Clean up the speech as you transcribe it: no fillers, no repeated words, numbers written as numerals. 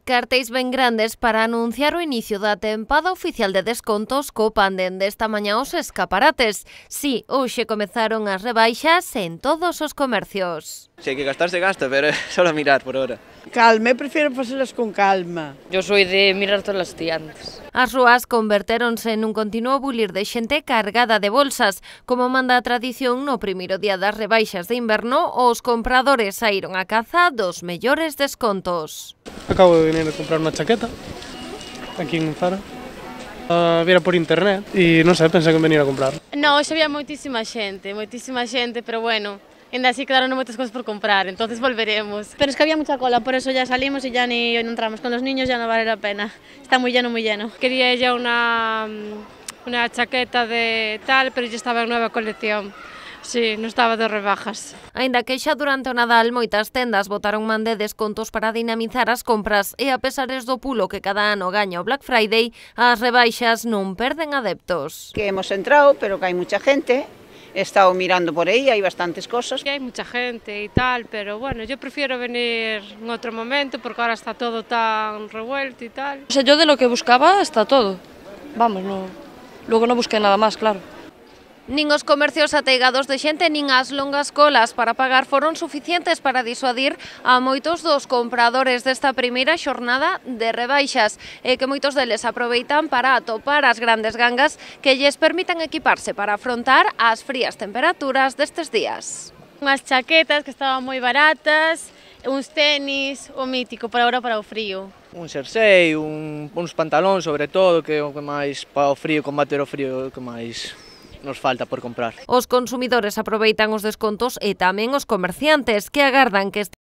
Cartéis ben grandes para anunciar o inicio da tempada oficial de descontos copan dende esta mañá os escaparates. Si, hoxe comezaron as rebaixas en todos os comercios. Si hai que gastar, se gasta, pero solo mirar por hora. Calma, eu prefiro facelas con calma. Yo soy de mirar todas las tiendas. As rúas convertéronse nun continuo bulir de xente cargada de bolsas. Como manda a tradición, no primeiro día das rebaixas de inverno, os compradores saíron a caza dos mellores descontos. Acabo de venir a comprar una chaqueta aquí en Zara. Viera por internet e non sei, pensei que venir a comprar. No, hoxe había moitísima xente, pero bueno, ainda así quedaron moitas cosas por comprar, entonces volveremos. Pero es que había mucha cola, por eso ya salimos y ya ni entramos. Con los niños ya no vale la pena, está muy lleno, muy lleno. Quería ella una chaqueta de tal, pero ya estaba en nueva colección. Sí, non estaba de rebajas. Aínda que xa durante o Nadal moitas tendas botaron man de descontos para dinamizar as compras e a pesares do pulo que cada ano gaña o Black Friday, as rebaixas non perden adeptos. Que hemos entrado, pero que hai mucha gente, he estado mirando por aí, hai bastantes cosas. Hay mucha gente y tal, pero bueno, yo prefiero venir en otro momento porque ahora está todo tan revuelto y tal. O sea, yo de lo que buscaba está todo. Vamos, no. Luego no busqué nada más, claro. Nin os comercios ateigados de xente nin as longas colas para pagar foron suficientes para disuadir a moitos dos compradores desta primeira xornada de rebaixas e que moitos deles aproveitan para atopar as grandes gangas que lles permitan equiparse para afrontar as frías temperaturas destes días. Unhas chaquetas que estaban moi baratas, uns tenis, o mítico para ahora para o frío. Un xersei, uns pantalóns sobre todo, que é o que máis para o frío, combater o frío, o que máis nos falta por comprar. Os consumidores aproveitan os descontos e tamén os comerciantes que agardan que